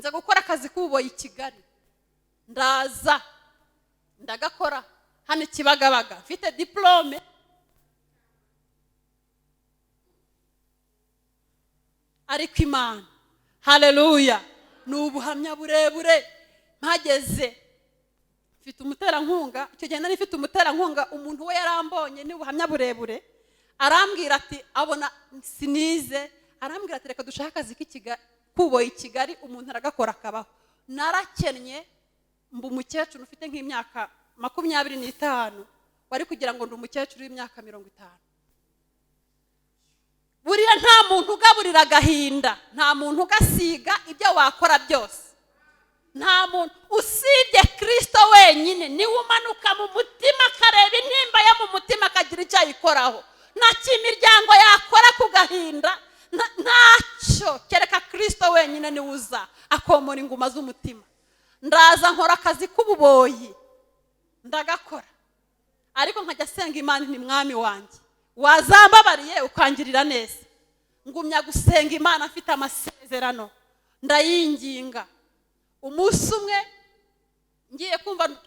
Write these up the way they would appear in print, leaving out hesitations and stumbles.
nza gukora akazi k'ububoyi i Kigali, ndaza ndagakora hano i Kibagabaga, mfite diplome. Ariko Imana, haleluya, ni ubuhamya burebure. Mpageze mfite umuterankunga, icyo gihe nari mfite umuterankunga, umuntu we yarambonye, ni ubuhamya burebure. Arambwira ati abona sinize, arambwira ati reka dushaka akazi k'ububoyi i Kigali, umuntu aragakora akabaho. Narakennye, mba umukecuru ufite nk'imyaka 25, wari kugira ngo ndi umukecuru w'imyaka 50. Buriya nta muntu ugaburira agahinda, nta muntu ugasiga ibyo wakora byose, nta muntu usibye Kristo wenyine niwe umanuka mu mutima akareba intimba yo mu mutima akagira icyo ayikoraho. Nta kimiryango yakora ku gahinda, ntacyo, kereka Kristo wenyine niwe uza akomora inguma z'umutima. Ndaza nkora akazi k'ububoyi, ndagakora, ariko nkajya senga Imana, ni mwami wanjye, wazambabariye ukangirira neza. Ngumya gusenga Imana afite amasezerano, ndayinginga. Umunsi umwe ngiye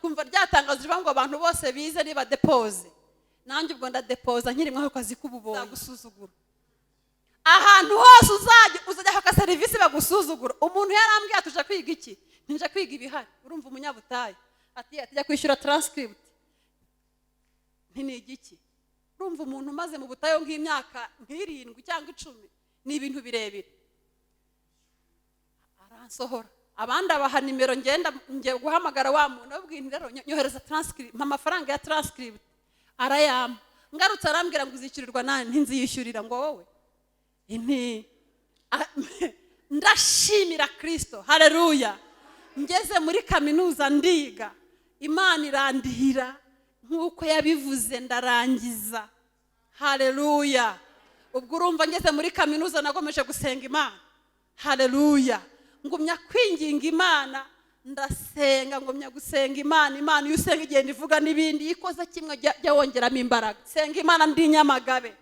kumva ryatangazo rivuga ngo abantu bose bize niba depose, nanjye ubwo ndadepoza nkiri mwaho kazi k'ububoyi. Gusuzugura ahantu hose uzajya haka service bagusuzugura. Umuntu yarambwiye atuje kwiga iki, nje kwiga ibihari. Urumva umunyabutayi ati atijya kwishyura transcript, ntinigi iki. Urumva umuntu umaze mu butayo nk'imyaka 7 cyangwa 10, ni ibintu birebire. Aransohora, abandi abaha nimero, ngiye guhamagara wa muntu, abwira rero nyohereza transcript, mpa amafaranga ya transcript, arayama. Ngarutse arambwira ngo uzishyurirwa nani, ntinziyishyurira. Ngo wowe ndashimira Kristo, haleluya. Ngeze muri kaminuza ndiga, Imana irandihira nkuko yabivuze, ndarangiza, haleluya. Ubwo urumva ngeze muri kaminuza nagomeje gusenga Imana, haleluya. Ngumya kwinginga Imana, ndasenga, ngumya gusenga Imana. Imana iyo usenga igenda ivuga n'ibindi, ikoze kimwe jya wongeramo imbaraga. Senga Imana. Ndi Nyamagabe,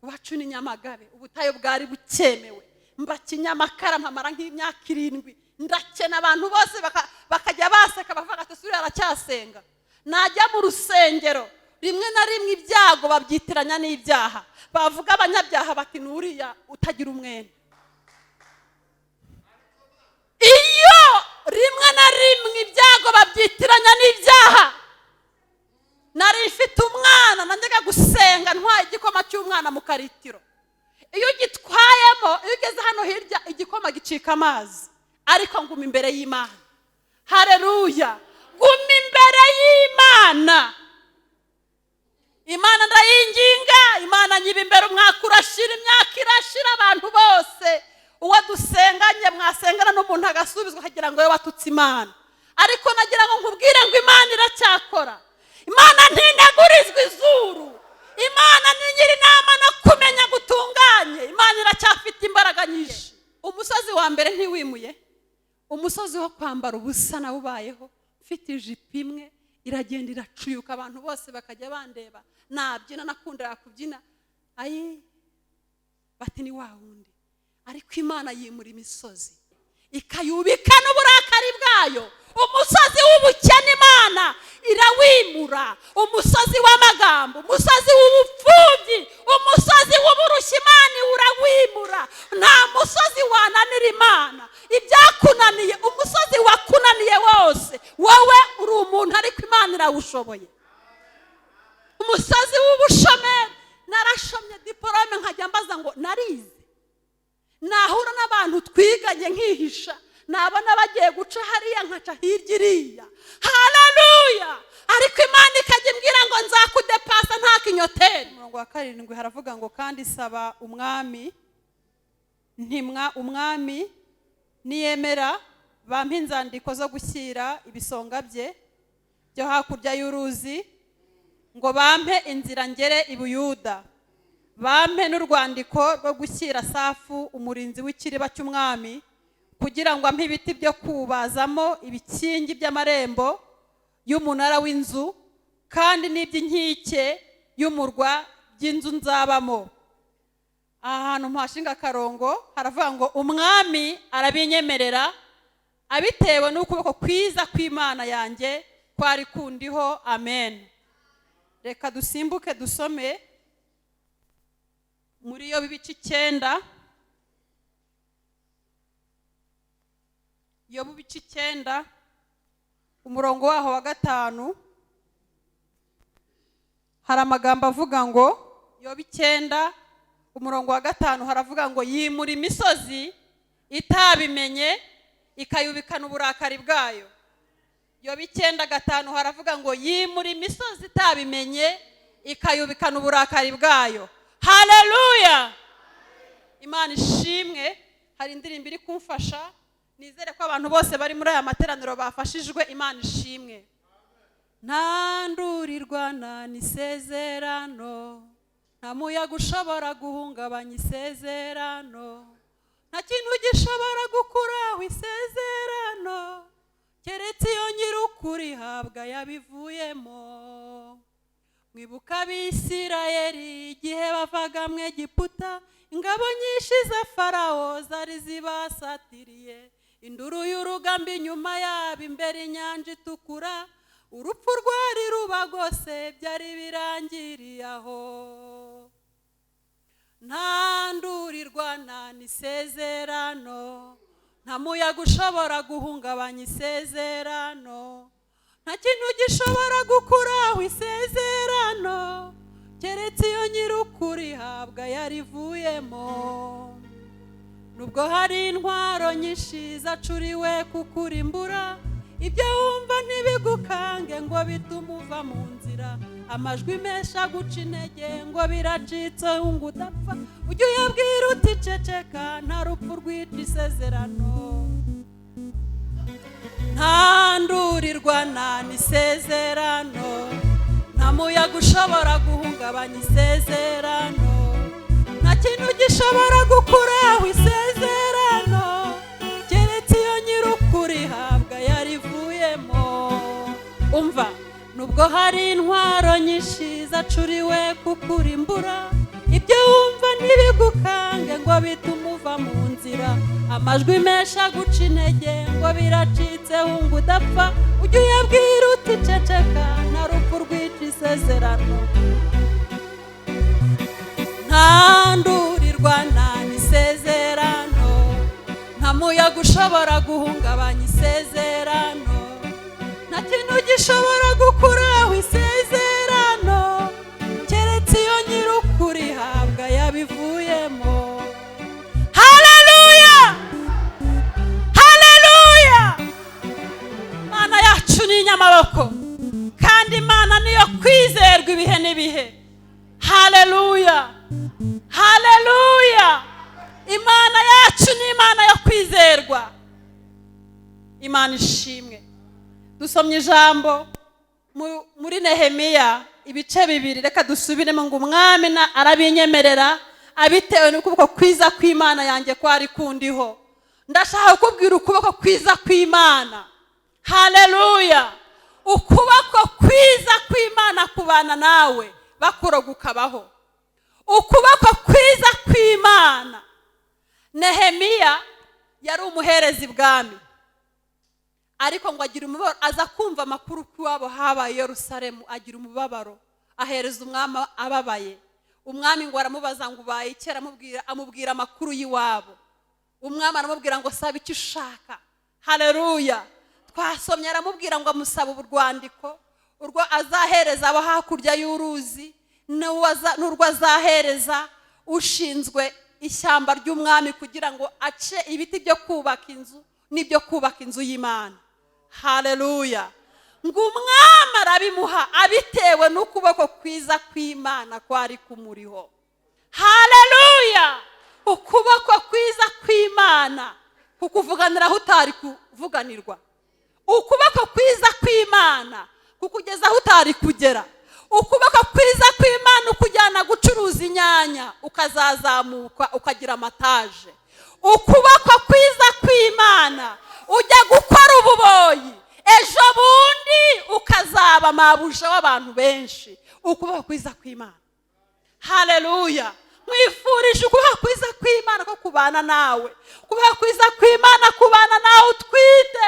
wacu ni Nyamagabe, ubutayo bwari bukemewe, mba Kinyamakara, mpamara nk'imyaka 7. Ndakena, abantu bose bakajya baseka bavuga ati suri aracyasenga. Najya mu rusengero, rimwe na rimwe ibyago babyitiranya n'ibyaha, bavuga abanyabyaha bati nuriya utagira umwenda. Iyo rimwe na rimwe ibyago babyitiranya n'ibyaha, nari mfite umwana nanjyaga gusenga ntwaye igikoma cy'umwana mu karitiro. Iyo ugitwayemo, iyo ugeze hano hirya igikoma gicika amazi, ariko nguma imbere y'Imana, haleluya. Guma imbere y'Imana, Imana ndayinginga. Imana nyiba imbere, umwaka urashira, imyaka irashira, abantu bose uwo dusenganye mwasengana n'umuntu agasubizwa akagira ngo we watutse Imana. Ariko nagira ngo nkubwire ngo Imana iracyakora. Imana ntinegurizwa izuru, Imana ni nyiri inama no kumenya gutunganye. Imana iracyafite imbaraga nyinshi. Umusozi wa mbere ntiwimuye, umusozi wo kwambara ubusa nawubayeho, mfite ijipo imwe iragenda iracuyuka, abantu bose bakajya bandeba nabyina, nakunda kubyina, ayi bati ni wa wundi. Ariko Imana yimura imisozi ikayubika n'uburakari bwayo. Umusozi w'ubukene Imana irawimura, umusozi w'amagambo, umusozi w'ubupfubyi, umusozi w'uburushyi Imana urawimura. Nta musozi wananira Imana. Ibyakunaniye, umusozi wakunaniye wose, wowe uri umuntu ariko Imana irawushoboye. Umusozi w'ubushomeri, narashomye diplome nkajya mbaza ngo narize, nahura n'abantu twiganye nkihisha, nabona bagiye guca hariya nkaca hirya iriya, haleluya. Ariko Imana ikajya imbwira ngo nzakudepasa nta kinyoteri. Umurongo wa 7 haravuga ngo kandi saba umwami, umwami niyemera bampa inzandiko zo gushyira ibisonga bye byo hakurya y'uruzi, ngo bampe inzira ngere i Buyuda, bampe n'urwandiko rwo gushyira Safu umurinzi w'ikiriba cy'umwami, kugira ngo ampe ibiti byo kubazamo ibikingi by'amarembo y'umunara w'inzu, kandi n'iby'inkike y'umurwa by'inzu nzabamo. Ahantu mpashinga akarongo haravuga ngo umwami arabinyemerera, abitewe n'ukuboko kwiza kw'Imana yanjye kwari kundiho. Amen. Reka dusimbuke dusome muri Yobu ibice 9. Yobu ibice 9 umurongo waho wa 5 hari amagambo avuga ngo, Yobu 9 umurongo wa 5 haravuga ngo, yimura imisozi itabimenye ikayubikana uburakari bwayo. Yobu 9:5 haravuga ngo, yimura imisozi itabimenye ikayubikana uburakari bwayo. Haleluya! Imana ishimwe. Hari indirimbo iri kumfasha, nizere ko abantu bose bari muri aya materaniro bafashijwe. Imana ishimwe. Ntandurirwa n'isezerano, nta muyaga ushobora guhungabanya isezerano, nta kintu gishobora gukuraho isezerano, keretse iyo nyir'ukuri habwa yabivuyemo. Mwibuka Abisirayeli igihe bavaga mu Egiputa, ingabo nyinshi za Farawo zari zibasatiriye, induru y'urugamba inyuma yabo, imbere inyanja itukura, urupfu rwari rubagose byari birangiriye aho. Ntandurirwa n'isezerano, nta muyaga ushobora guhungabanya isezerano, nta kintu gishobora gukuraho isezerano, keretse iyo nyir'ukuri habwa yarivuyemo. Nubwo hari intwaro nyinshi zacuriwe kukurimbura, ibyo wumva ntibigukange ngo bitume uva mu nzira, amajwi menshi aguca intege ngo biracitse ngo udapfa, ujye uyabwira uti ceceka, nta rupfu rwica isezerano. Ntandurirwa n'isezerano, nta muyaga ushobora guhungabanya isezerano, nta kintu gishobora gukuraho isezerano, keretse iyo nyir'ukuri habwa yarivuyemo. Umva, nubwo hari intwaro nyinshi zacuriwe kukurimbura, ibyo wumva ntibigukange ngo bitume uva mu nzira, amajwi menshi aguca intege ngo biracitse ngo udapfa, ujye uyabwira uti ceceka, nta rupfu rwica isezerano. Ntandurirwa n'isezerano, nta muyaga ushobora guhungabanya isezerano, nta kintu gishobora gukuraho isezerano, keretse iyo nyir'ukuri habwa yabivuyemo. Haleluya! Haleluya! Imana yacu ni inyamaboko, kandi Imana niyo kwizerwa ibihe n'ibihe. Haleluya! Haleluya! Imana yacu ni Imana yo kwizerwa. Imana ishimwe. Dusomye ijambo muri Nehemiya ibice 2. Reka dusubiremo ngo, umwami arabinyemerera abitewe n'ukuboko kwiza kw'Imana yanjye kwari kundiho. Ndashaka kubwira ukuboko kwiza kw'Imana. Haleluya! Ukuboko kwiza kw'Imana kubana nawe bakuroga ukabaho. Ukuboko kwiza kw'Imana. Nehemiya yari umuherezi bwami, ariko ngo agira umubabaro, aza kumva amakuru ko iwabo habaye Yerusalemu, agira umubabaro, ahereza umwami ababaye. Umwami ngo aramubaza ngo ubaye kera, amubwira amakuru y'iwabo. Umwami aramubwira ngo saba icyo ushaka. Haleluya! Twasomye aramubwira ngo amusaba urwandiko, urwo azahereza abo hakurya y'uruzi, n'urwo azahereza ushinzwe ishyamba ry'umwami, kugira ngo ace ibiti byo kubaka inzu n'ibyo kubaka inzu y'Imana. Haleluya! Ngo umwami arabimuha abitewe n'ukuboko kwiza kw'Imana kwari kumuriho. Haleluya! Ukuboko kwiza kw'Imana kukuvuganira aho utari kuvuganirwa. Ukuboko kwiza kw'Imana kukugeza aho utari kugera. Ukuboko kwiza kw'Imana ukujyana gucuruza inyanya ukazazamuka ukagira amataje. Ukuboko kwiza kw'Imana ujya gukora ububoyi, ejo bundi ukazaba mabuja w'abantu benshi. Ukuboko kwiza kw'Imana. Haleluya! Mwifurije ukuboko kwiza kw'Imana ko kubana nawe. Ukuboko kwiza kw'Imana kubana nawe utwite,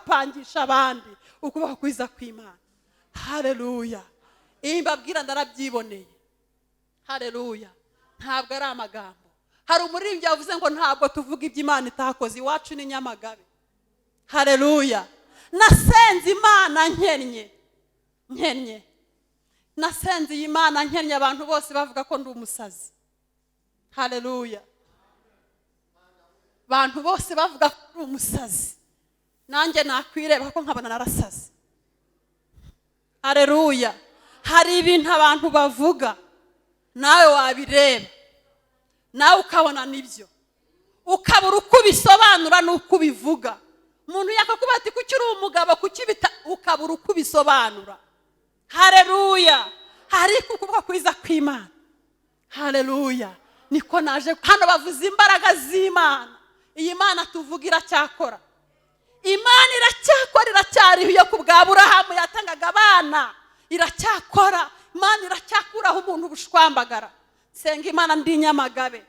bagapangisha abandi ukuboko kwiza kw'Imana. Haleluya. Imbabwira ndarabyiboneye. Haleluya. Ntabwo ari amagambo. Hari umuririmbyi yavuze ngo ntabwo tuvuga iby'Imana itakoze, iwacu ni Nyamagabe. Haleluya. Nasenze Imana nkennye. Nasenze Imana nkennye, abantu bose bavuga ko ndi umusazi. Haleluya. Abantu bose bavuga ko ndi umusazi, nanjye nakwireba ko nkabona narasaze. Haleluya. Hari ibintu abantu bavuga nawe wabireba, nawe ukabona nibyo, ukabura uko ubisobanura n'uko ubivuga. Umuntu yakakuba ati kuki uri umugabo, kuki ukabura uko ubisobanura. Haleluya. Hari ukuboko kwiza kw'Imana. Haleluya. Niko naje hano bavuza imbaraga z'Imana. Iyi Mana tuvuga iracyakora. Imana iracyakora, iracyariho. Iyo ku bwa Aburahamu yatangaga abana, iracyakora. Imana iracyakuraho umuntu ubushwambagara. Senga Imana ndi Nyamagabe.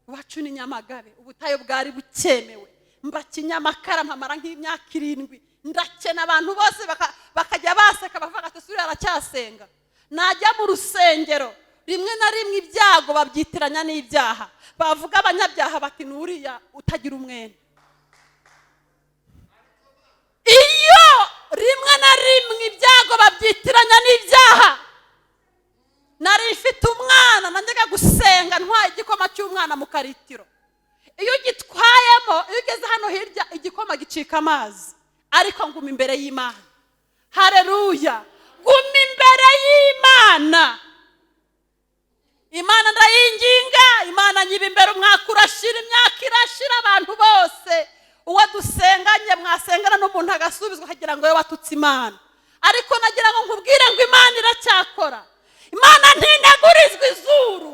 Iwacu ni Nyamagabe. Ubutayo bwari bukemewe. Mba Kinyamakara mpamara nk'imyaka 7. Ndakena, abantu bose bakajya baseka bavuga ati suri aracyasenga. Najya mu rusengero rimwe na rimwe ibyago babyitiranya n'ibyaha. Bavuga abanyabyaha bati nuriya utagira umwene. Iyo rimwe na rimwe ibyago babyitiranya n'ibyaha. Nari mfite umwana najyaga gusenga ntwaye igikoma cy'umwana mu karitiro. Iyo gitwayemo, iyo ugeze hano hirya igikoma gicika amazi. Ariko nguma imbere y'Imana. Haleluya. Nguma imbere y'Imana. Imana ndayinginga, Imana nyiba imbere, umwaka urashira, imyaka irashira, abantu bose uwo dusenganye mwasengana n'umuntu agasubizwa kugira ngo we watutse Imana. Ariko nagira ngo nkubwire ngo Imana iracyakora. Imana ntinegurizwa izuru.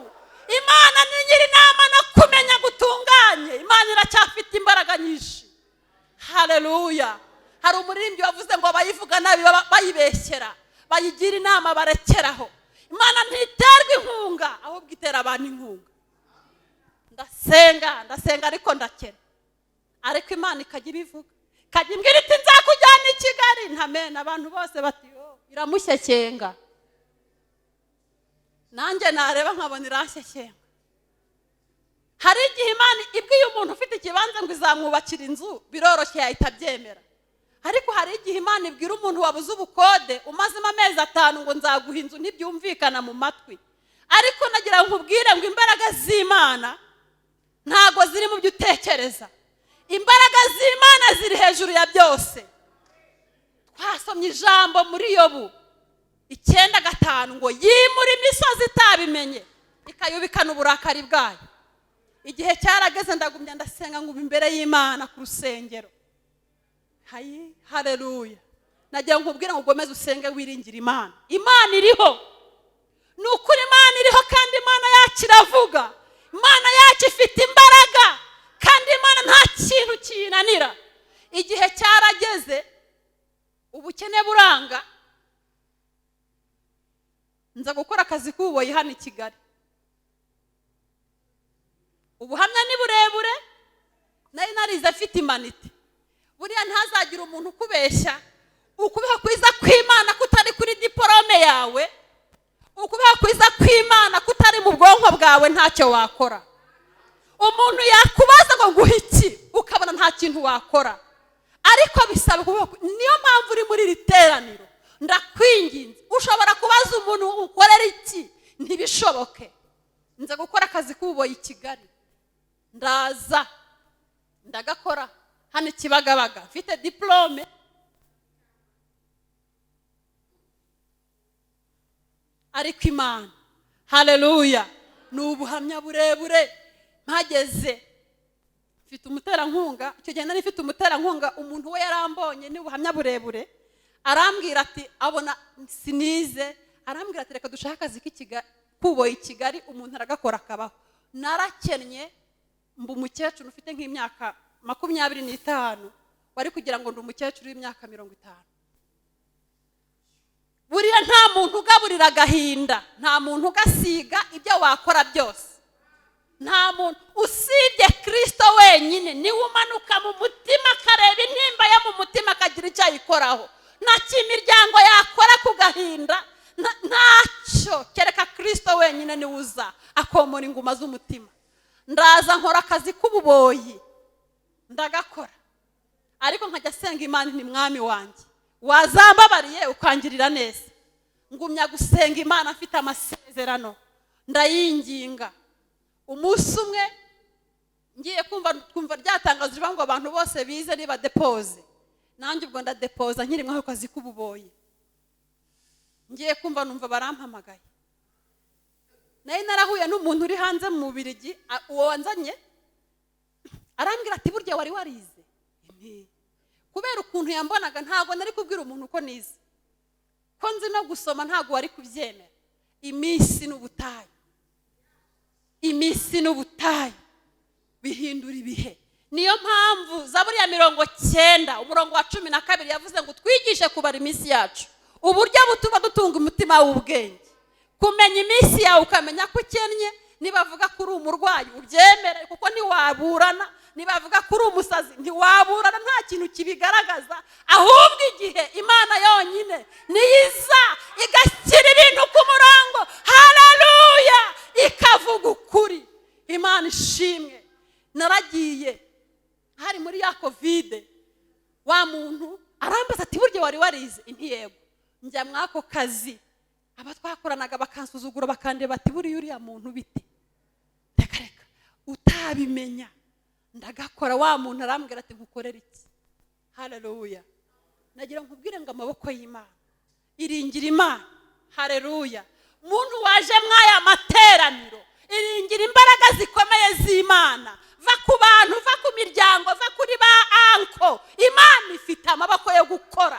Imana ni nyiri inama no kumenya gutunganye. Imana iracyafite imbaraga nyinshi. Haleluya. Hari umuririmbyi wavuze ngo abayivuga nabi bayibeshyera, bayigira inama barekeraho. Imana ntiterwa inkunga, ahubwo itera abantu inkunga. Ndasenga ariko ndakena. Ariko Imana ikajya ibivuga, ikajya imbwira iti nzakujyana i Kigali. Ntamena, abantu bose bati iramushyekenga. Nanjye nareba nkabona irashyekenga. Hari igihe Imana ibwiye umuntu ufite ikibanza ngo izamwubakira inzu, biroroshye yahita abyemera. Ariko hari igihe Imana ibwira umuntu wabuze ubukode, umazemo amezi 5 ngo nzaguha inzu, ntibyumvikana mu matwi. Ariko nagira nkubwire ngo imbaraga z'Imana ntago ziri mu byo utekereza. Imbaraga z'Imana ziri hejuru ya byose. Twasomye ijambo muri Yobu 9:5 ngo yimura imisozi itabimenye, ikayubikana uburakari bwayo. Igihe cyarageze ndagumya ndasenga ngo imbere y'Imana ku rusengero. Haleluya. Nagira nkubwira ngo ugomeze usenge wiringira Imana. Imana iriho. Nukuri Imana iriho kandi Imana yacu iravuga. Imana yacu ifite imbaraga kandi Imana nta kintu kiyinanira. Igihe cyarageze ubukene buranga, nza gukora akazi k'ububoyi hano i Kigali. Ubuhamya ni burebure, nari narize afite imanite. Buriya ntazagira umuntu ukubeshya. Ukubeho kwiza kw'Imana kutari kuri diplome yawe, ukubeho kwiza kw'Imana kutari mu bwonko bwawe, ntacyo wakora. Umuntu yakubaza ngo nguhe iki, ukabona nta kintu wakora. Ariko bisaba niyo mpamvu uri muri riteraniro. Ndakwinginze, ushobora kubaza umuntu ukorera iki, ntibishoboke. Nza gukora akazi k'ububoyi i Kigali. Ndaza ndagakora hano i Kibagabaga, mfite diplome. Ariko Imana, haleluya, ni ubuhamya burebure. Mpageze mfite umuterankunga, icyo gihe nari mfite umuterankunga, umuntu we yarambonye, ni ubuhamya burebure. Arambwira ati abona sinize, arambwira ati reka dushaka akazi k'ububoyi i Kigali, umuntu aragakora akabaho. Narakennye, mbu umukecuru ufite nk'imyaka 25, wari kugira ngo ndi umukecuru w'imyaka 50. Buriya nta muntu ugaburira agahinda, nta muntu ugasiga ibyo wakora byose. nta muntu usibye Kristo wenyine niwe umanuka mu mutima akareba intimba yo mu mutima akagira icyo ayikoraho. nta kimiryango yakora ku gahinda ntacyo, kereka Kristo wenyine niwe uza akomora inguma z'umutima. ndaza nkora akazi k'ububoyi ndagakora, ariko nkajya senga Imana nti mwami wanjye wazambabariye ukangirira neza. ngumya gusenga Imana afite amasezerano ndayinginga. umunsi umwe ngiye kumva ryatangaje ngo abantu bose bize niba depoze, nanjye ubwo ndadepoza nkiri mwaho kazi k'ububoyi. ngiye kumva numva barampamagaye, nayo narahuye n'umuntu uri hanze mu Bubiligi, uwo wanzanye arambwira ati burya wari warize. kubera ukuntu yambonaga ntago nari kubwira umuntu uko nize, ko nzi no gusoma ntago wari kubyemera. iminsi n'ubutayu, iminsi n'ubutayu bihindura ibihe. niyo mpamvu Zaburi ya 90 umurongo wa 12 yavuze ngo twigishe kubara iminsi yacu, uburyo butuma dutunga umutima w'ubwenge. kumenya iminsi yawe ukamenya ko ukennye, nibavuga ko uri umurwayi ubyemere kuko ntiwaburana, nibavuga ko uri umusazi ntiwaburana, nta kintu kibigaragaza. ahubwo igihe Imana yonyine niyiza igashyira ibintu ku murongo, haleluya, ikavuga ukuri. Imana ishimwe. naragiye hari muri ya covid, wa muntu arambaza ati burya wari warize? yego. njya mwako kazi, aba twakoranaga bakansuzugura bakandeba ati buri uriya muntu bite, reka utabimenya ndagakora. wa muntu arambwira ati nkukorera iki? haleluya. nagira nkubwire ngo amaboko y'Imana, iringira Imana, haleluya. muntu waje mwaya materaniro, iringira imbaraga zikomeye z'Imana. va ku bantu, va ku miryango, va kuri ba anko. Imana ifite amaboko yo gukora,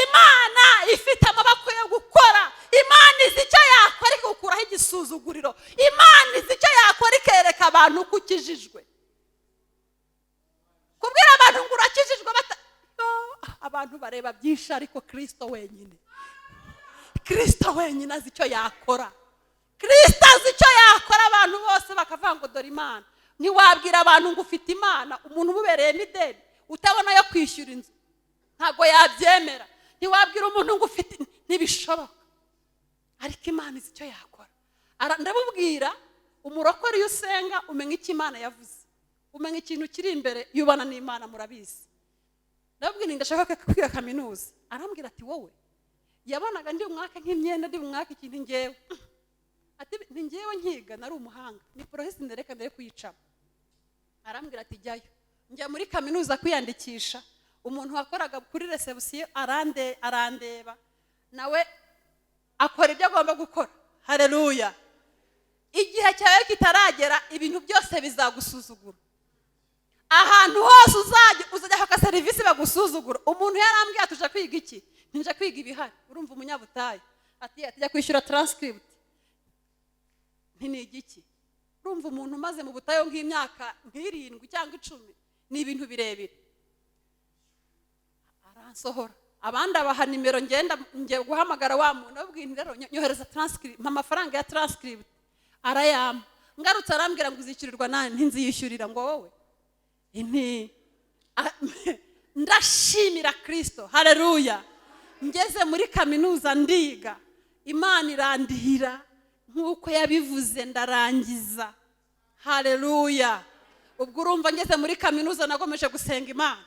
Imana ifite amaboko yo gukora. Imana izi icyo yakora ikukuraho igisuzuguriro, Imana izi icyo yakora ikereka abantu ko ukijijwe. kubwira abantu ngo urakijijwe abantu bareba byinshi, ariko Kristo wenyine, Kristo wenyine azi icyo yakora. Kristo azi icyo yakora. abantu bose bakavuga ngo dore Imana. ntiwabwira abantu ngo ufite Imana, umuntu umubereye n'ideni utabona yo kwishyura inzu ntago yabyemera. ntiwabwira umuntu ngo ufite, ntibishoboka. ariko Imana izi icyo yakora. ndabubwira umurokore iyo usenga umenya icyo Imana yavuze, umenya ikintu kiri imbere yubana n'Imana, murabizi. ndabubwira ndashaka kwiga kaminuza, arambwira ati wowe yabonaga ndi umwaka nk'imyenda, ndi umwaka ikintu ngewe ati ngewe nkiga nari umuhanga, ni process ndereka ndere kuyicamo. arambwira ati jyayo. njya muri kaminuza kwiyandikisha, umuntu wakoraga kuri reception arandeba, nawe akora ibyo agomba gukora. haleluya. igihe cyawe kitaragera ibintu byose bizagusuzugura. ahantu hose uzajya haka service bagusuzugura. umuntu yarambwiye atuje kwiga iki? nje kwiga ibihari. urumva umunyabutayi ati atijya kwishyura transcript, ntinigi iki? urumva umuntu umaze mu butayo nk'imyaka 7 cyangwa 10, ni ibintu birebire. aransohora. abandi abaha nimero ngiye guhamagara wa muntu, abwira rero nyohereza transcript, amafaranga ya transcript arayama. ngarutse arambwira ngo uzicurirwa nani? ntinziyishyurira. ngo wowe ndashimira Kristo, haleluya. ngeze muri kaminuza ndiga, Imana irandihira nkuko yabivuze, ndarangiza, haleluya. ubwo urumva ngeze muri kaminuza nagomeje gusenga Imana,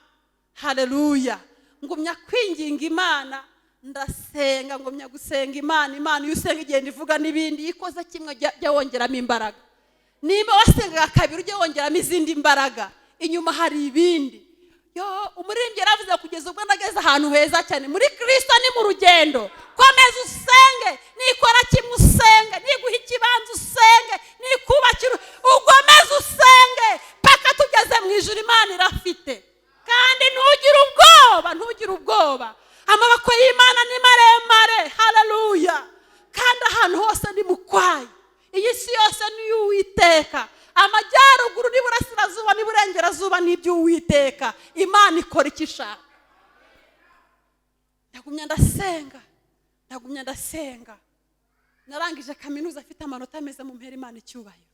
haleluya. ngumya kwinginga Imana, ndasenga, ngumya gusenga Imana. Imana iyo usenga igenda ivuga n'ibindi, ikoze kimwe jya wongeramo imbaraga. niba wasenga kabiri ujye wongeramo izindi imbaraga, inyuma hari ibindi. umuririmbyi yaravuze kugeza ubwo ndageze ahantu heza cyane. muri Kristo ni mu rugendo. komeza usenge, nikora kimwe usenge, niguha ikibanza usenge, nikubakira ugomeze usenge paka tugeze mu ijuru. Imana irafite, kandi ntugire ubwoba. amaboko y'Imana ni maremare, haleluya. kandi ahantu hose ni mukwayi. iyi si yose ni y'Uwiteka. amajyaruguru n'iburasirazuba n'iburengerazuba ni iby'Uwiteka. Imana ikora icyo ishaka. ndagumya ndasenga. narangije kaminuza afite amanota meza, mu mpera Imana icyubahiro.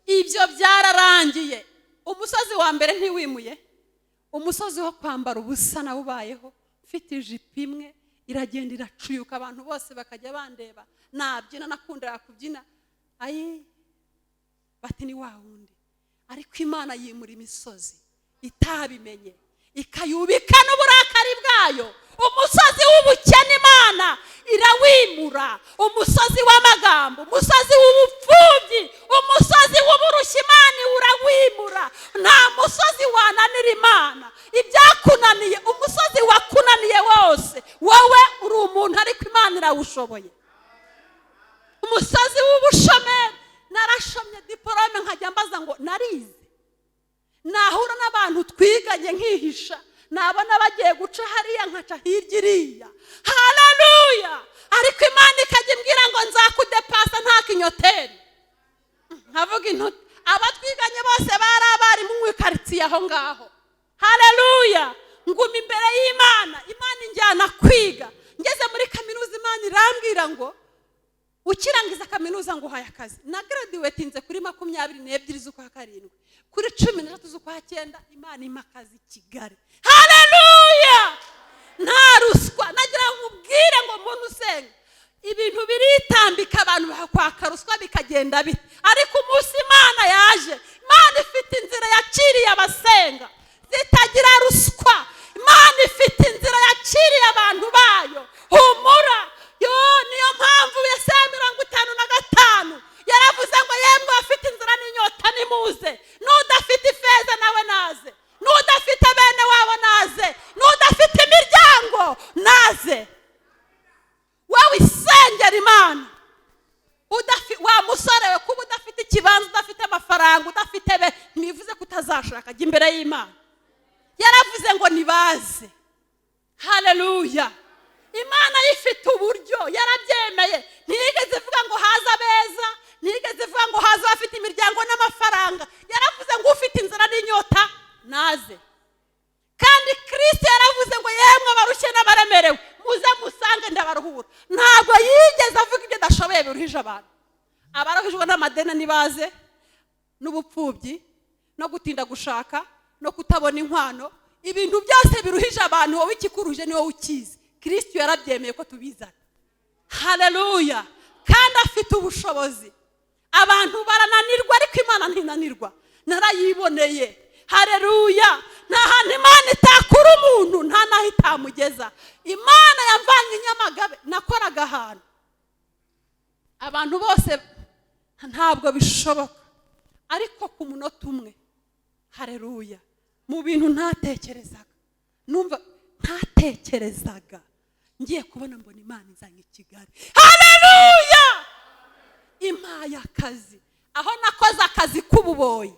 ibyo byararangiye. Umusozi wa mbere ntiwimuye, umusozi wo kwambara ubusa nawubayeho, mfite ijipo imwe iragenda iracuyuka, abantu bose bakajya bandeba nabyina, nakundira kubyina, bati ni wa wundi. Ariko Imana yimura imisozi itabimenye, ikayubika n'uburakari bwayo. Umusozi w'ubukene Imana irawimura, umusozi w'amagambo, umusozi w'ubupfubyi, umusozi w'uburushyi Imana urawimura. Nta musozi wananira Imana. Ibyakunaniye, umusozi wakunaniye wose, wowe uri umuntu ariko Imana irawushoboye. Umusozi w'ubushomeri, narashomye diporome nkajya mbaza ngo narize, nahura n'abantu twiganye nkihisha, nabona bagiye guca hariya nkaca hirya iriya. Haleluya! Ariko Imana ikajya imbwira ngo nzakudepasa nta kinyoteri. Nkavuga intuti, abatwiganye bose bari abarimu mu karitsiye aho ngaho. Haleluya! Nguma imbere y'Imana, Imana injyana kwiga. Ngeze muri kaminuza Imana irambwira ngo ukirangiza kaminuza ngo uhaye akazi. Na graduatinze kuri 22 z'ukwa karindwi, kuri 13 z'ukwa 9 Imana impa akazi Kigali. Haleluya! Nta ruswa. Nagira nkubwire ngo umuntu usenga, ibintu biritambika abantu bakwaka ruswa bikagenda bite. Ariko umunsi Imana yaje, Imana ifite inzira yaciriye abasenga zitagira ruswa. Imana ifite inzira yaciriye abantu bayo. Humura. Niyo mpamvu Yesaya 55 yaravuze ngo yemwe afite inzira n'inyota nimuze. N'udafite ifeza nawe naze, n'udafite bene wabo naze, n'udafite imiryango naze. Wowe isengera Imana. Wa musore we, kuba udafite ikibanza, udafite amafaranga, udafite be, ntibivuze kutazashaka. Jya imbere y'Imana. Yaravuze ngo nibaze. Haleluya! Imana ifite uburyo, yarabyemeye. Ntigeze ivuga ngo haza beza, ntigeze ivuga ngo haza bafite imiryango n'amafaranga. Yaravuze ngo ufite inzara n'inyota naze. Kandi Kristo yaravuze ngo yemwe abarushye n'abaremerewe muze musange ndabaruhura. Ntabwo yigeze avuga ibyo dashoboye biruhije abantu. Abaruhijwe n'amadeni nibaze, n'ubupfubyi, no gutinda gushaka, no kutabona inkwano. Ibintu byose biruhije abantu, wowe ikikuruje ni wowe ukizi. Kristo yarabyemeye ko tubizana. Haleluya! Kandi afite ubushobozi. Abantu barananirwa ariko Imana ntinanirwa. Narayiboneye. Haleluya! Nta hantu Imana itakura umuntu, nta naho itamugeza. Imana yamvanye Nyamagabe, nakoraga ahantu abantu bose ntabwo bishoboka, ariko ku munota umwe, haleluya, mu bintu ntatekerezaga, numva ntatekerezaga, ngiye kubona mbona Imana izanye i Kigali. Haleluya! Impaye akazi, aho nakoze akazi k'ububoyi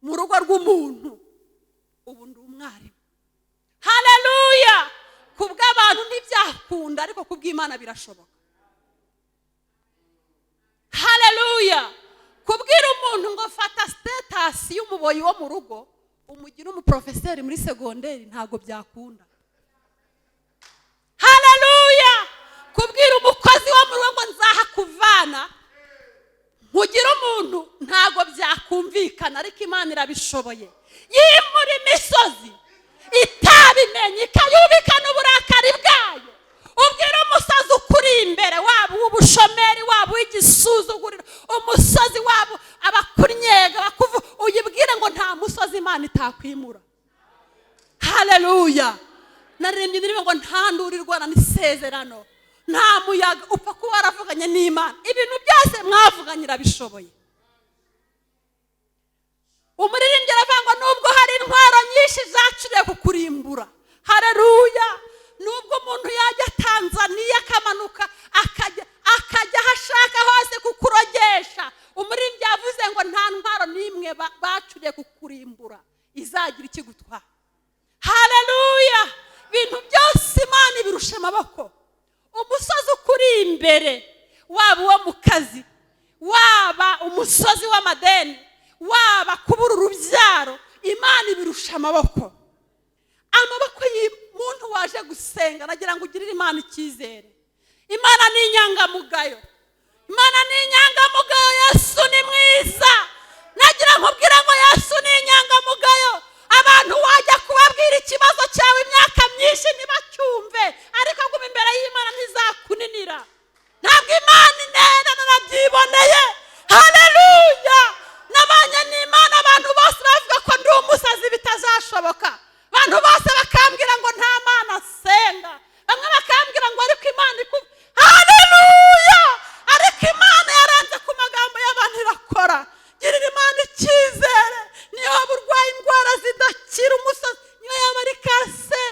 mu rugo rw'umuntu, ubu ndi umwarimu. Haleluya! Kubw'abantu ntibyakunda, ariko kubw'Imana birashoboka. Haleluya! Kubwira umuntu ngo fata status y'umuboyi wo mu rugo umugira umuprofeseri muri segonderi ntago byakunda. Haleluya! Kubwira umukozi wo mu rugo ngo nzahakuvana mugira umuntu ntago byakumvikana, ariko Imana irabishoboye. Yimura imisozi itabimenye, ikayubikana uburakari bwayo. Ubwira umusozi ukuri imbere, waba ubushomeri, waba igisuzuguriro, umusozi wabo abakunyega bakuvu, uyibwire ngo nta musozi Imana itakwimura. Haleluya! Naririmbye indirimbo ngo ntandurirwa n'isezerano, nta muyaga upfa kuba waravuganye n'Imana. Ibintu byose mwavuganye irabishoboye. Umuririmbyi aravuga ngo nubwo hari intwaro nyinshi zacuriye kukurimbura. Haleluya! Nubwo umuntu yajya Tanzania akamanuka akajya hashaka hose kukurogesha, umuririmbyi yavuze ngo nta ntwaro n'imwe bacuriye kukurimbura izagira ikigutwara. Haleluya! Ibintu byose Imana ibirusha amaboko. Umusozi ukuri imbere, waba uwo mu kazi, waba umusozi w'amadeni, waba kubura urubyaro, Imana ibirusha amaboko. Amaboko y'umuntu waje gusenga, nagira ngo ugirire Imana icyizere. Imana ni inyangamugayo. Imana ni inyangamugayo. Yesu ni mwiza. Nagira nkubwira ngo Yesu ni inyangamugayo. Abantu wajya kubabwira ikibazo cyawe imyaka myinshi ntibacyumve, ariko guma imbere y'Imana ntizakuninira. Ntabwo Imana inena, narabyiboneye. Haleluya. Nabanye n'Imana abantu bose bavuga ko ndi umusazi bitazashoboka. Abantu bose bakambwira ngo nta Mana asenga. Bamwe bakambwira ngo ariko Imana haleluya, ariko Imana yaranze ku magambo y'abantu irakora. Girira Imana icyizere. Niyo waba urwaye indwara zidakira, umusazi, niyo yaba ari kase,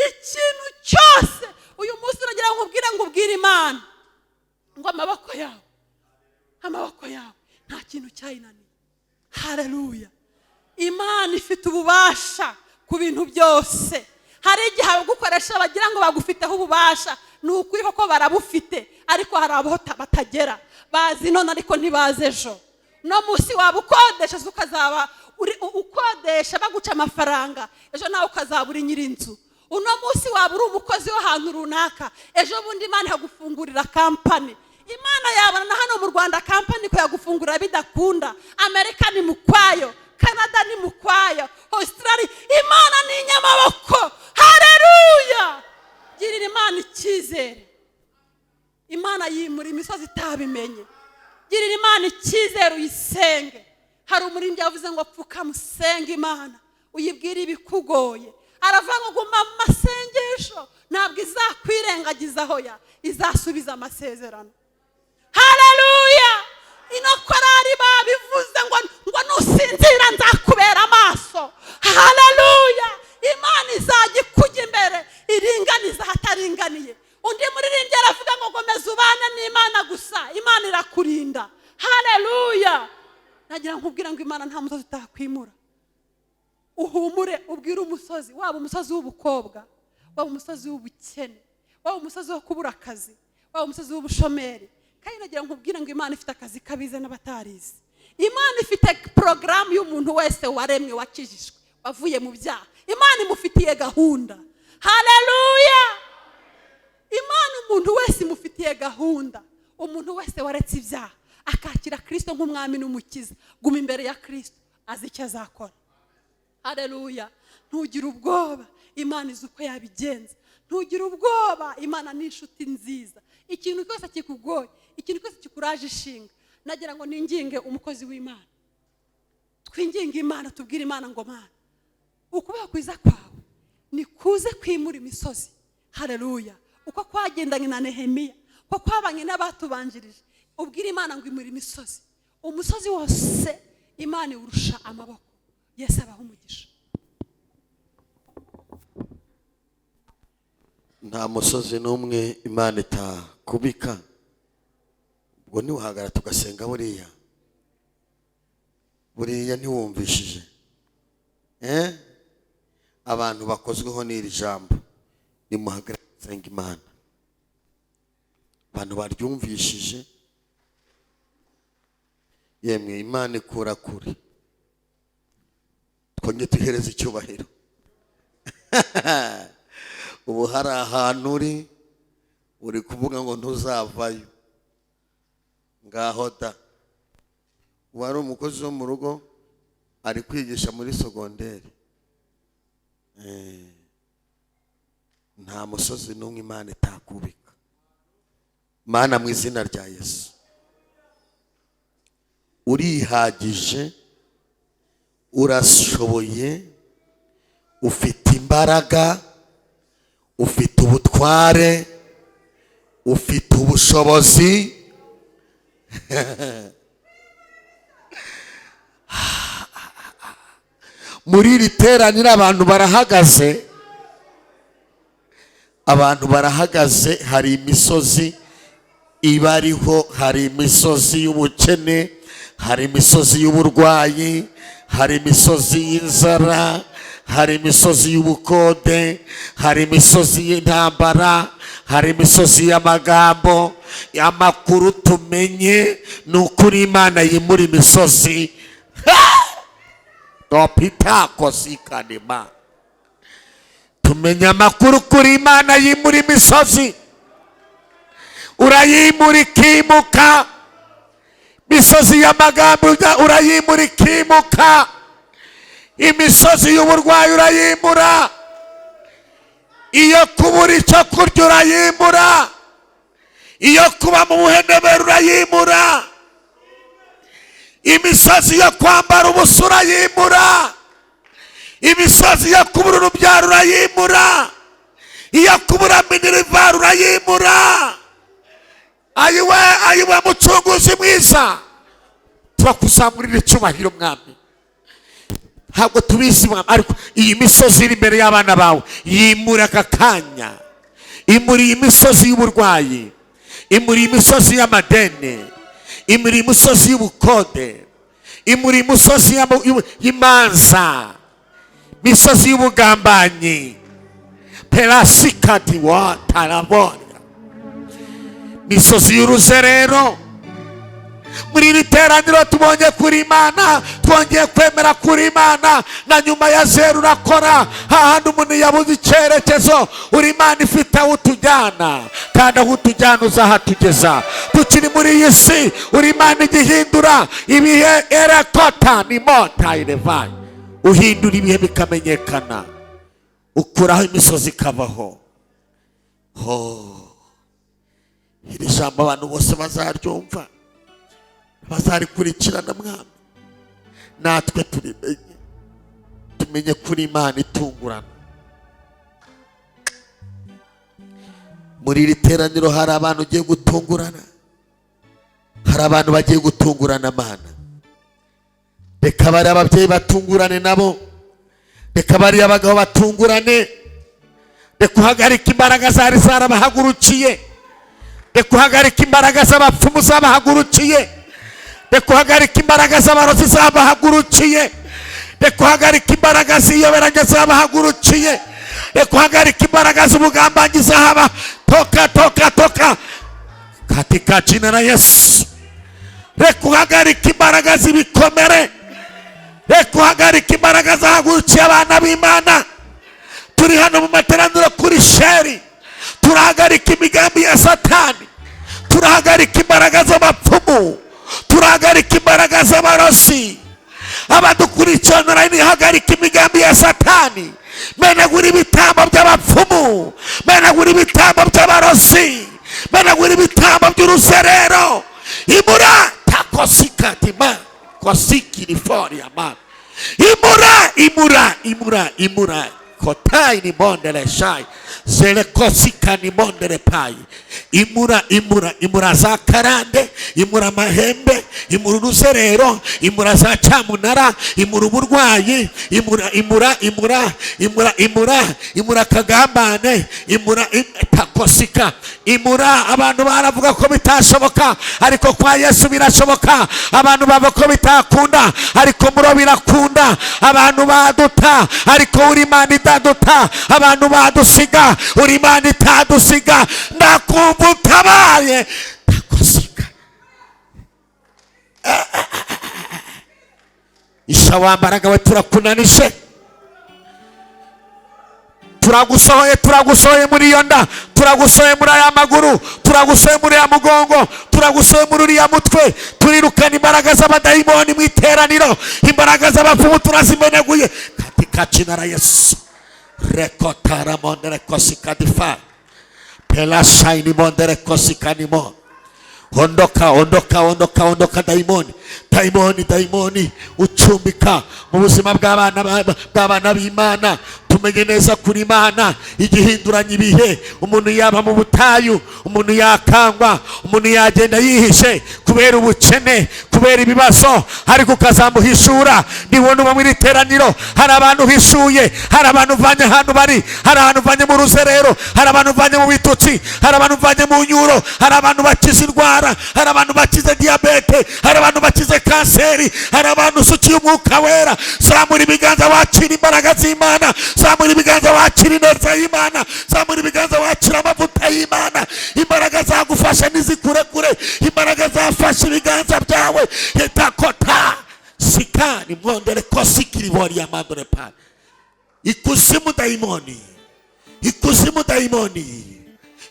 ikintu cyose uyu munsi uragira ngo ubwire Imana ngo amaboko yawe nta kintu cyayinaniye. Haleluya. Imana ifite ububasha ku bintu byose. Hari igihe abagukoresha bagira ngo bagufiteho ububasha, ni ukuri koko barabufite, ariko hari abo batagera. Bazi none ariko ntibaze ejo. No munsi waba ukodesha ukazaba ukodesha baguca amafaranga, ejo nawe ukazaba uri nyirinzu. Uno munsi waba uri umukozi w'ahantu runaka, ejo bundi Imana yagufungurira kampani. Imana yabana na hano mu Rwanda kampani ko yagufungurira bidakunda. Amerika ni mukwayo, Canada ni mukwayo, Australia. Imana ni inyamaboko. Haleluya. Girira Imana icyizere. Imana yimura imisozi itabimenye. Girira Imana icyizere, uyisenge. Hari umuririmbyi yavuze ngo pfuka musenge Imana, uyibwire ibikugoye. Aravuga ngo guma mu masengesho, ntabwo izakwirengagizaho ya izasubiza amasezerano. Haleluya. Ino korari babivuze ngo nusinzira nzakubera amaso. Haleluya. Imana izajya ikujya imbere iringaniza hataringaniye. Undi muririmbyi aravuga ngo gomeza ubana n'Imana gusa, Imana irakurinda. Haleluya. Nagira nkubwira ngo Imana nta musozi utakwimura. Uhumure ubwire umusozi, waba umusozi w'ubukobwa, waba umusozi w'ubukene, waba umusozi wo kubura akazi, waba umusozi w'ubushomeri. Kandi nagira nkubwira ngo Imana ifite akazi kabize n'abatarize. Imana ifite porogaramu y'umuntu wese waremwe, wakijijwe, wavuye mu byaha. Imana imufitiye gahunda. Haleluya. Imana umuntu wese imufitiye gahunda. Umuntu wese waretse ibyaha akakira Kristo nk'umwami n'umukiza, guma imbere ya Kristo, azi icyo azakora. Haleluya. Ntugire ubwoba, Imana izi uko yabigenza. Ntugire ubwoba, Imana ni inshuti nziza. Ikintu cyose kikugoye, ikintu cyose kikuraje ishinga, nagira ngo ninginge umukozi w'Imana. Twinginge Imana, tubwire Imana ngo Mana, ukubaho kwiza kwawe ni kuze kwimura imisozi. Haleluya. Uko kwagendanye na Nehemiya, uko kwabanye n'abatubanjirije, ubwire Imana ngo imure imisozi. Umusozi wose Imana iwurusha amaboko. Yesu abaho umugisha. Nta musozi n'umwe Imana itakubika. Ubwo niwahagara tugasenga buriya ntiwumvishije abantu bakozweho n'iri jambo, nimuhagara senga Imana. Abantu baryumvishije, yemwe Imana ikura kure. Twongeye tuhereze icyubahiro. Ubu hari ahantu uri kuvuga ngo ntuzavayo. Ngaho da, wari umukozi wo mu rugo ari kwigisha muri sogonderi. Nta musozi n'umwe Imana itakubika. Mana, mu izina rya Yesu, urihagije, urashoboye, ufite imbaraga, ufite ubutware, ufite ubushobozi. Muri iri teraniro abantu barahagaze, hari imisozi ibariho, hari imisozi y'ubukene, hari imisozi y'uburwayi, hari imisozi y'inzara, hari imisozi y'ubukode, hari imisozi y'intambara, hari imisozi y'amagambo. Amakuru tumenye ni ukuri Imana yimura imisozi. Tumenya amakuru kuri Imana yimura imisozi. Urayimura ikimuka, imisozi y'amagambo urayimura ikimuka, imisozi y'uburwayi urayimura, iyo kubura icyo kurya urayimura, iyo kuba mu buhenebere urayimura, imisozi yo kwambara ubusa urayimura, imisozi yo kubura urubyaro urayimura, iyo kubura minerivari urayimura. ayiwe mucunguzi mwiza, turakuzamurira icyubahiro mwami. Ntabwo tubizi mwami, ariko iyi misozi iri imbere y'abana bawe yimura aka kanya. Imuriye imisozi y'uburwayi, imuriye imisozi y'amadeni, imuriye imisozi y'ubukode, imuriye imisozi y'imanza, imisozi y'ubugambanyi, perasikati watarabona, imisozi y'uruzerero. Muri iri teraniro tubonye kuri Imana, twongeye kwemera kuri Imana, na nyuma ya zeru urakora. Hahandi umuntu yabuze icyerekezo, uri Imana ifite aho utujyana, kandi aho utujyana uzahatugeza. Tukiri muri iyi si, uri Imana igihindura ibihe. Erekota ni mota irevayi, uhindura ibihe bikamenyekana, ukuraho imisozi ikabaho. Iri jambo abantu bose bazaryumva, bazarikurikirana mwami. Natwe turimenye, tumenye kuri Imana itungurana. Muri iri teraniro hari abantu ugiye gutungurana, hari abantu bagiye gutungurana Mana. Reka bari ababyeyi batungurane nabo, reka bari abagabo batungurane. Reka uhagarike imbaraga zari zarabahagurukiye, reka uhagarike imbaraga z'abapfumu zabahagurukiye, reka uhagarike imbaraga z'abarozi zabahagurukiye, reka uhagarike imbaraga z'iyoberanya zabahagurukiye, reka uhagarike imbaraga z'ubugambanyi zahaba. Toka katika jina la Yesu. Reka uhagarike imbaraga z'ibikomere, reka uhagarike imbaraga zahagurukiye abana b'Imana. Turi hano mu materaniro kuri Sheri, turahagarika imigambi ya Satani, turahagarika imbaraga z'abapfumu, turahagarika imbaraga z'abarozi. Abadukurikirana nihagarika imigambi ya Satani. Menagura ibitambo by'abapfumu, menagura ibitambo by'abarozi, menagura ibitambo by'uruzerero. Imura takosikatima kosikiri fori amana. Imura kotai ni mondele shai, zele kosika ni mondele pai. Imura za karande, imura mahembe, imura uruzerero, imura za cyamunara, imura uburwayi, imura kagambane, imura takosika. Imura abantu baravuga ko bitashoboka, ariko kwa Yesu birashoboka. Abantu bavuga ko bitakunda, ariko muro birakunda. Abantu baduta, ariko uri Imana itaduta. Abantu badusiga, uri Imana itadusiga. Ndakumva utabaye takosika. Isha wambaraga we turakunanishe, turagusohoye muri iyo nda, turagusohoye muri aya maguru, turagusohoye muri aya mugongo, turagusohoye muri uriya mutwe. Turirukana imbaraga z'abadayimoni mu iteraniro, imbaraga z'abapfumu turazimeneguye katika jina la Yesu. Rekotara mondere kosikadifa pelashaini mondere kosikanimo. Ondoka daimoni ucumbika mu buzima bw'abana b'Imana. Tumenye neza kuri Imana igihinduranya ibihe. Umuntu yaba mu butayu, umuntu yakangwa, umuntu yagenda yihishe kubera ubukene, kubera ibibazo, ariko ukazamuhishura. Nibona uba muri teraniro, hari abantu uhishuye, hari abantu uvanye ahantu bari, hari abantu uvanye mu ruzerero, hari abantu uvanye mu bitutsi, hari abantu uvanye mu nyuro, hari abantu bakize indwara, hari abantu bakize diyabete, hari abantu bakize kanseri, hari abantu usukiye umwuka wera. Zamura ibiganza wakira imbaraga z'Imana, zamura ibiganza wakira ineza y'Imana, zamura ibiganza wakira amavuta y'Imana. Imbaraga zagufasha nizikurekure, imbaraga zafashe ibiganza byawe. Yetakota sikani mwondere kosikiri bori ya mandore pa. Ikuzimu daimoni,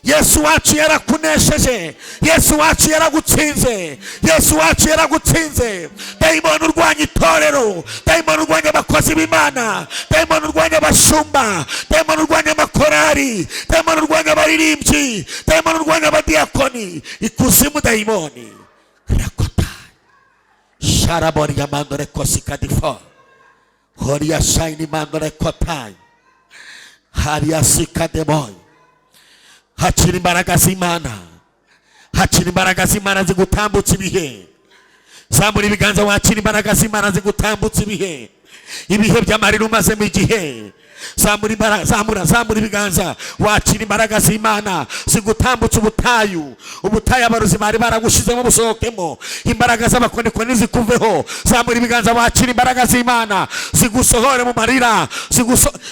Yesu wacu yarakunesheje, Yesu wacu yaragutsinze, Yesu wacu yaragutsinze. Dayimoni urwanya itorero, dayimoni urwanya abakozi b'Imana, dayimoni urwanya abashumba, dayimoni urwanya amakorari, dayimoni urwanya abaririmbyi, dayimoni urwanya abadiyakoni. Ikuzimu dayimoni rakota sharabori ya mandore kosikadifo horia shaini mandore kotai haria sikademoy. Hacira imbaraga z'Imana, hacira imbaraga z'Imana zigutambutsa ibihe. Zamura ibiganza wakira imbaraga z'Imana zigutambutsa ibihe, ibihe by'amarira umazemo igihe. Zamura ibiganza wakira imbaraga z'Imana zigutambutsa ubutayu, ubutayu abarozi bari baragushizemo busohokemo, imbaraga z'abakonikoni zikuveho. Zamura ibiganza wakira imbaraga z'Imana zigusohore mu marira,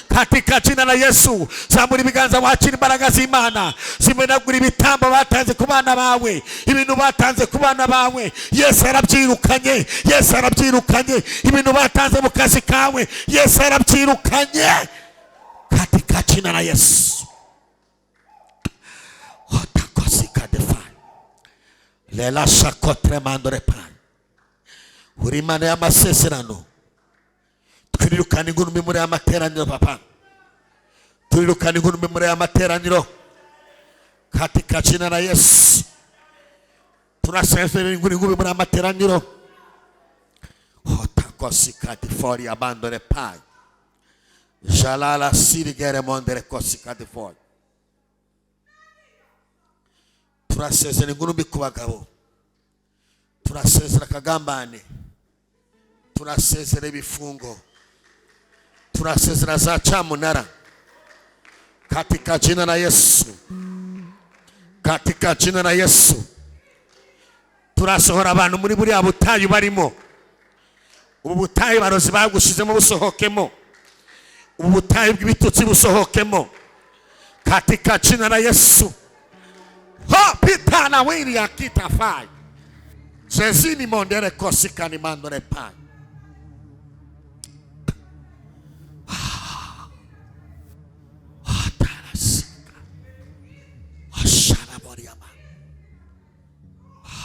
katika jina la Yesu. Zamura ibiganza wakira imbaraga z'Imana zimenagura ibitambo batanze ku bana bawe, ibintu batanze ku bana bawe. Yesu arabyirukanye, Yesu arabyirukanye. Ibintu batanze mu kazi kawe, Yesu arabyirukanye katika jina la Yesu. Otakosika defai lela shakotre mandore pai uri Imana y'amasezerano. Twirirukana ingurube muri amateraniro papa, twirirukana ingurube muri amateraniro katika jina la Yesu. Tunasezerera ingurube muri amateraniro. Otakosika defai abandore pai jalala sirigere mondere kosika defoi. Turasezera ingurube ku bagabo, turasezera akagambane, turasezera ibifungo, turasezera za cyamunara katika jina la Yesu, katika jina la Yesu. Turasohora abantu muri buriya butayu barimo. Ubu butayu barozi bagushizemo busohokemo, ubu butayu bw'ibitutsi busohokemo katika jina la Yesu. Ho pitana wili ya kitafai zezini mondere kosika ni mandore pai. Atarasika ashara boriama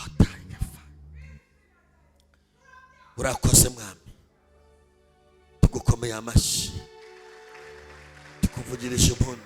atayefa. Urakoze mwami, tugukomeye amashyi, tukuvugirisha impundu.